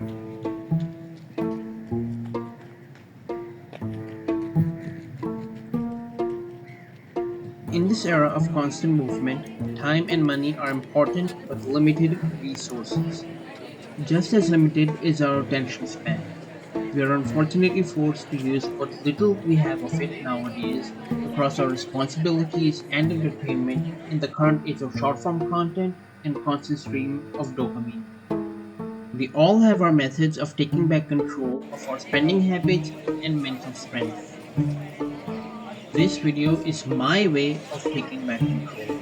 In this era of constant movement, time and money are important but limited resources. Just as limited is our attention span. We are unfortunately forced to use what little we have of it nowadays across our responsibilities and entertainment in the current age of short-form content and constant stream of dopamine. We all have our methods of taking back control of our spending habits and mental strength. This video is my way of taking back control.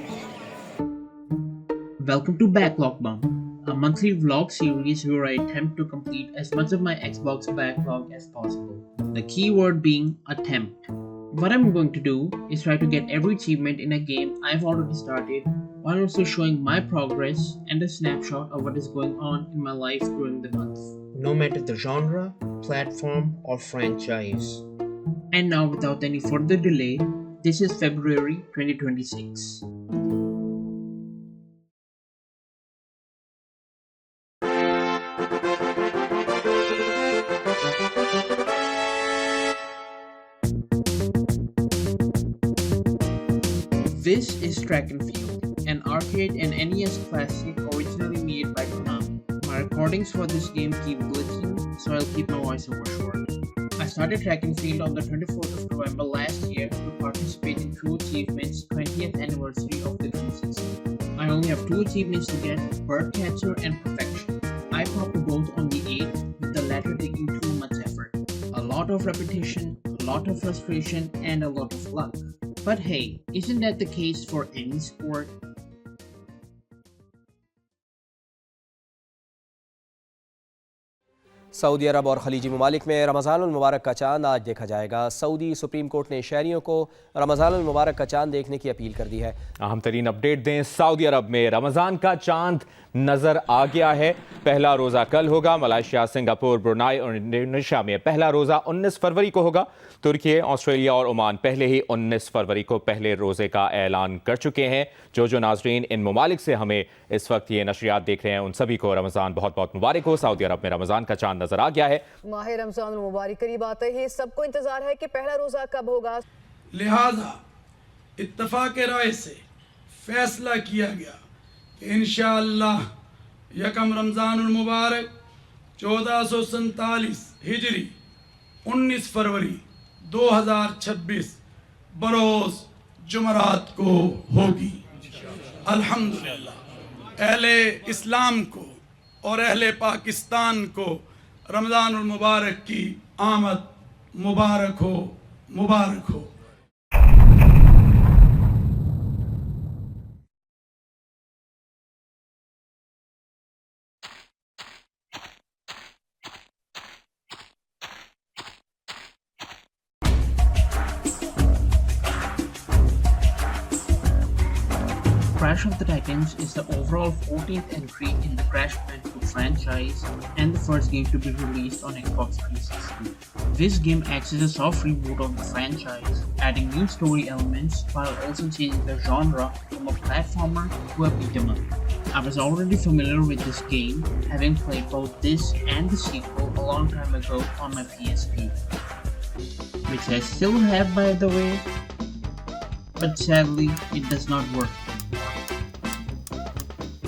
Welcome to Backlog Bump, a monthly vlog series where I attempt to complete as much of my Xbox backlog as possible. The key word being attempt. What I'm going to do is try to get every achievement in a game I've already started while also showing my progress and a snapshot of what is going on in my life during the month, no matter the genre, platform, or franchise. And now, without any further delay, this is February 2026. This is Track and Field, an arcade and NES classic originally made by Konami. My recordings for this game keep glitching, so I'll keep my voiceover short. I started Track and Field on the 24th of November last year to participate in True Achievements 20th anniversary of the 360. I only have 2 achievements to get, Birdcatcher and Perfection. I popped both on the 8th, with the latter taking too much effort. A lot of repetition, a lot of frustration, and a lot of luck. But hey, isn't that the case for any sport? सऊदी अरब और खलीजी ममालिक में रमज़ानुल मुबारक का चांद आज देखा जाएगा। सऊदी सुप्रीम कोर्ट ने शहरियों को रमज़ानुल मुबारक का चांद देखने की अपील कर दी है। अहम तरीन अपडेट दें, सऊदी अरब में रमज़ान का चांद नज़र आ गया है। पहला रोज़ा कल होगा। मलेशिया, सिंगापुर, ब्रुनाई और इंडोनेशिया में पहला रोज़ा 19 फरवरी को होगा। तुर्की, ऑस्ट्रेलिया और ओमान पहले ही 19 फरवरी को पहले रोज़े का ऐलान कर चुके हैं। जो नाजरीन इन ममालिक से हमें इस वक्त ये नशरियात देख रहे हैं, उन सभी को रमज़ान बहुत बहुत मुबारक हो। सऊदी अरब में रमज़ान का चांद नज़र आ गया है। माह रमज़ान मुबारक करीब आते ही सबको इंतज़ार है कि पहला रोज़ा कब होगा। लिहाजा इत्तफाक राय से फैसला किया गया कि इंशाअल्लाह यकम रमज़ानुल मुबारक 1447 हिजरी 19 फरवरी 2026 बरोज़ जुमरात को होगी। अल्हम्दुलिल्लाह अहले इस्लाम को और अहले पाकिस्तान को रमज़ानुल मुबारक की आमद मुबारक हो, मुबारक हो। Crash of the Titans is the overall 14th entry in the Crash Bandicoot franchise and the first game to be released on Xbox 360. This game acts as a soft reboot of the franchise, adding new story elements while also changing the genre from a platformer to a beat-em up. I was already familiar with this game, having played both this and the sequel a long time ago on my PSP, which I still have by the way, but sadly it does not work.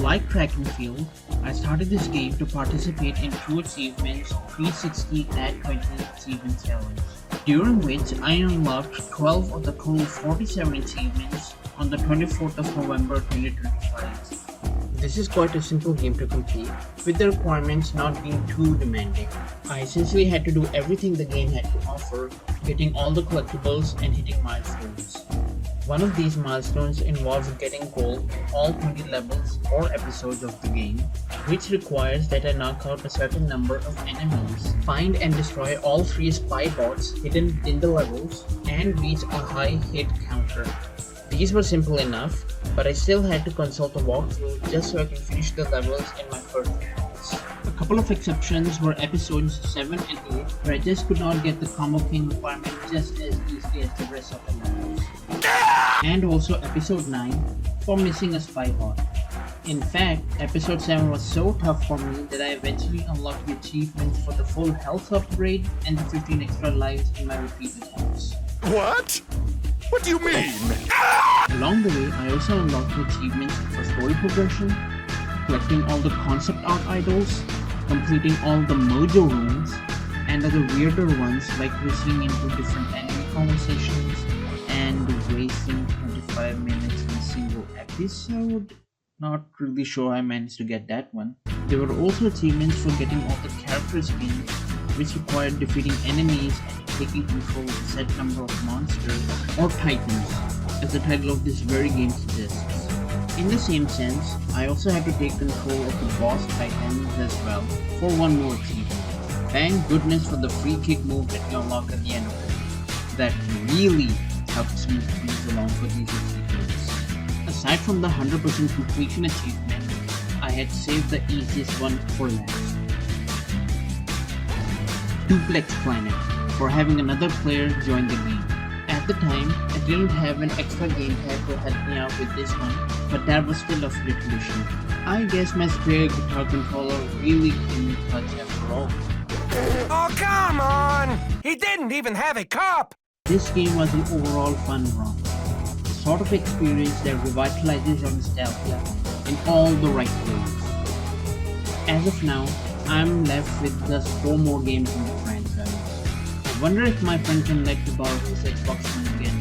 Like Track and Field, I started this game to participate in True Achievements 360 at 20 Achievement Challenge, during which I unlocked 12 of the total 47 achievements on the 24th of November 2025. This is quite a simple game to complete, with the requirements not being too demanding. I essentially had to do everything the game had to offer, getting all the collectibles and hitting milestones. One of these milestones involves getting gold in all 20 levels or episodes of the game, which requires that I knock out a certain number of enemies, find and destroy all 3 spy bots hidden in the levels, and reach a high hit counter. These were simple enough, but I still had to consult a walkthrough just so I can finish the levels in my first attempts. A couple of exceptions were episodes 7 and 8, where I just could not get the Combo King requirement just as easily as the rest of the levels. And also episode 9 for missing a spy bot. In fact, episode 7 was so tough for me that I eventually unlocked the achievements for the full health upgrade and the 15 extra lives in my repeat attempts. What? What do you mean? Along the way, I also unlocked the achievements for story progression, collecting all the concept art idols, completing all the mojo rooms, and other weirder ones like listening into different enemy conversations and wasting 25 minutes in a single episode. Not really sure I managed to get that one. There were also achievements for getting all the character skins, which required defeating enemies and taking control of a set number of monsters or titans, as the title of this very game suggests. In the same sense, I also had to take control of the boss titans as well for one more achievement. Thank goodness for the free kick move that you unlock at the end of it. That really helps me things along for these achievements. Aside from the 100% completion achievement, I had saved the easiest one for last. Duplex Planet, for having another player join the game. At the time, I didn't have an extra gamepad to help me out with this one, but that was still a free addition. I guess my spare guitar controller really came in clutch after all. Oh, come on! He didn't even have a cup! This game was an overall fun run. The sort of experience that revitalizes your nostalgia in all the right ways. As of now, I'm left with just 4 more games in the franchise. I wonder if my friend can let me borrow his Xbox One again.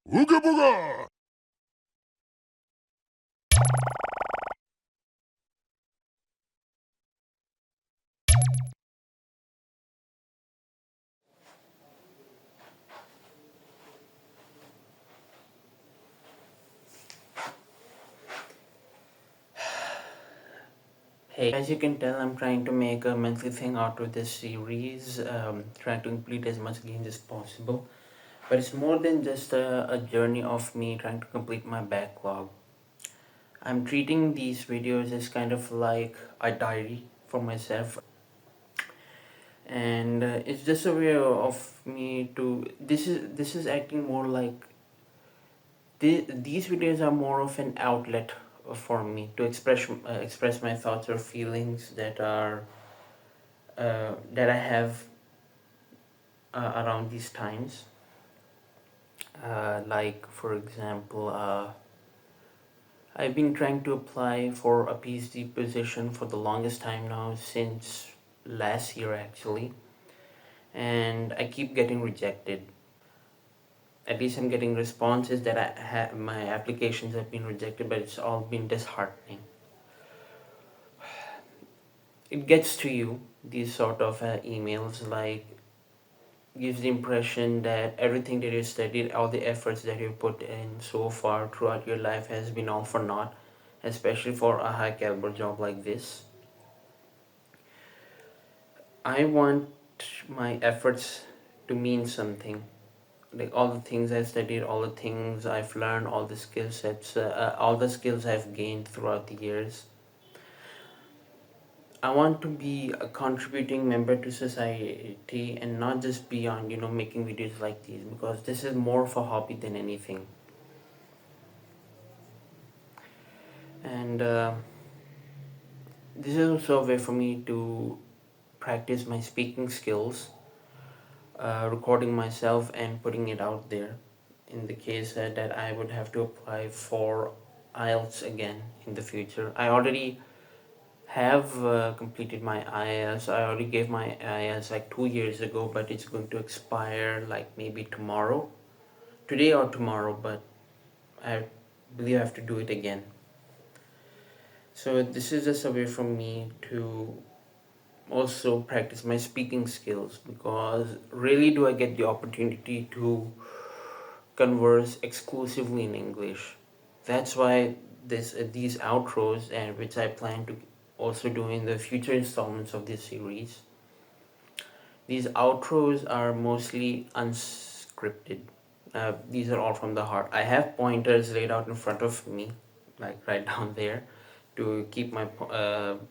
Ooga booga! Hey, as you can tell, I'm trying to make a monthly thing out of this series, trying to complete as much games as possible. But it's more than just a journey of me trying to complete my backlog. I'm treating these videos as kind of like a diary for myself. And it's just a way of me to... This is acting more like... These videos are more of an outlet for me to express my thoughts or feelings that I have around these times. Like for example, I've been trying to apply for a PhD position for the longest time now, since last year actually, and I keep getting rejected. At least I'm getting responses that my applications have been rejected, but it's all been disheartening. It gets to you, these sort of emails, like, gives the impression that everything that you studied, all the efforts that you put in so far throughout your life has been all for naught, especially for a high caliber job like this. I want my efforts to mean something. Like all the things I studied, all the things I've learned, all the skill sets, all the skills I've gained throughout the years. I want to be a contributing member to society and not just be on, making videos like these, because this is more of a hobby than anything. And this is also a way for me to practice my speaking skills, recording myself and putting it out there, in the case that I would have to apply for IELTS again in the future. I already have completed my IELTS. I already gave my IELTS like 2 years ago, but it's going to expire like maybe tomorrow, today or tomorrow, but I believe I have to do it again. So this is just a way for me to also practice my speaking skills, because rarely do I get the opportunity to converse exclusively in English. That's why these outros, and which I plan to also do in the future installments of this series, these outros are mostly unscripted. These are all from the heart. I have pointers laid out in front of me, like right down there, to keep my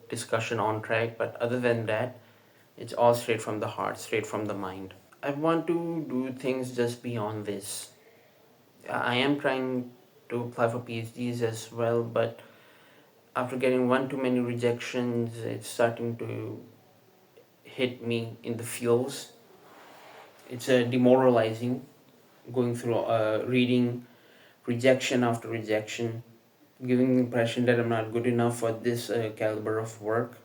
discussion on track. But other than that, it's all straight from the heart, straight from the mind. I want to do things just beyond this. I am trying to apply for PhDs as well, but after getting one too many rejections, it's starting to hit me in the feels. It's demoralizing going through reading rejection after rejection, giving the impression that I'm not good enough for this caliber of work,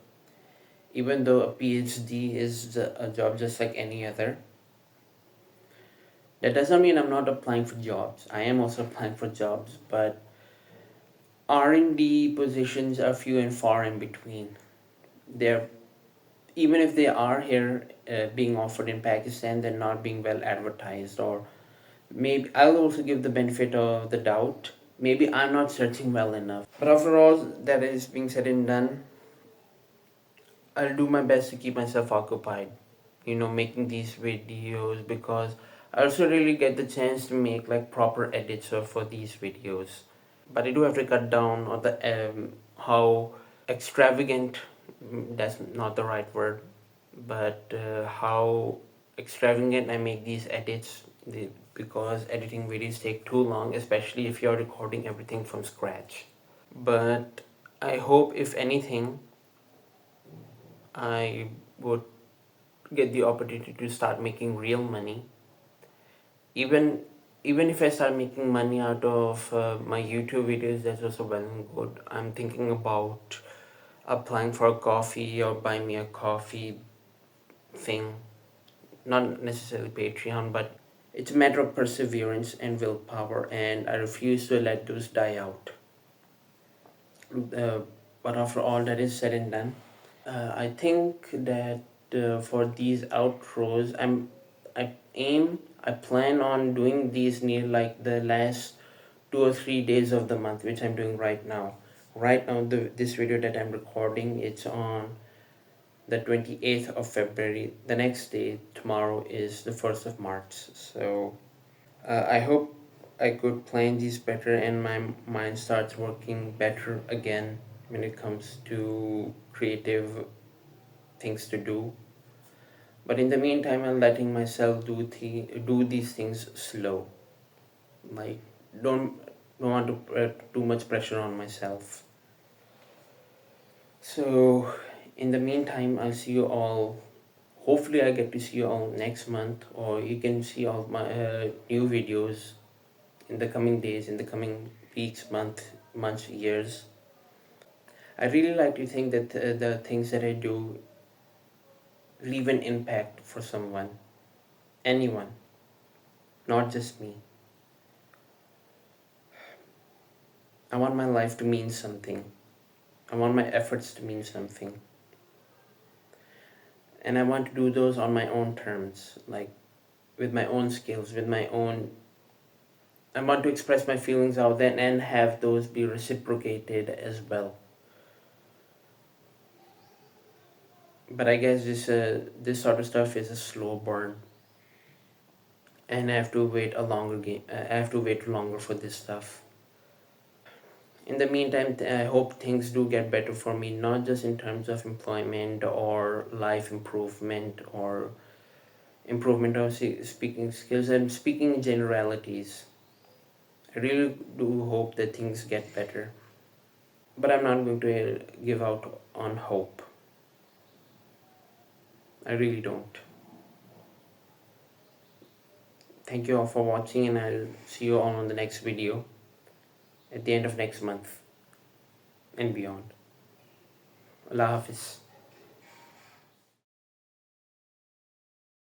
even though a PhD is a job just like any other. That doesn't mean I'm not applying for jobs. I am also applying for jobs, but R&D positions are few and far in between. They're, even if they are here being offered in Pakistan, they're not being well advertised. Or maybe I'll also give the benefit of the doubt. Maybe I'm not searching well enough. But after all that is being said and done, I'll do my best to keep myself occupied, making these videos, because I also really get the chance to make like proper edits for these videos. But I do have to cut down on the how extravagant, that's not the right word, but how extravagant I make these edits, because editing videos take too long, especially if you're recording everything from scratch. But I hope, if anything, I would get the opportunity to start making real money. Even if I start making money out of my YouTube videos, that's also well and good. I'm thinking about applying for a coffee or buy me a coffee thing. Not necessarily Patreon, but it's a matter of perseverance and willpower, and I refuse to let those die out. But after all that is said and done, I think that for these outros, I plan on doing these near like the last 2 or 3 days of the month, which I'm doing right now. Right now, this video that I'm recording, it's on the 28th of February. The next day, tomorrow, is the 1st of March. So I hope I could plan these better and my mind starts working better again when it comes to creative things to do. But in the meantime, I'm letting myself do these things slow. Like, don't want to put too much pressure on myself. So in the meantime, I'll see you all. Hopefully I get to see you all next month, or you can see all my new videos in the coming days, in the coming weeks, months, years. I really like to think that the things that I do leave an impact for someone, anyone, not just me. I want my life to mean something. I want my efforts to mean something. And I want to do those on my own terms, like with my own skills, I want to express my feelings out there and have those be reciprocated as well. But I guess this sort of stuff is a slow burn, and I have to wait longer for this stuff. In the meantime, I hope things do get better for me, not just in terms of employment or life improvement or improvement of speaking skills. I'm speaking in generalities. I really do hope that things get better. But I'm not going to give out on hope. I really don't. Thank you all for watching, and I'll see you all on the next video at the end of next month and beyond. Allah Hafiz.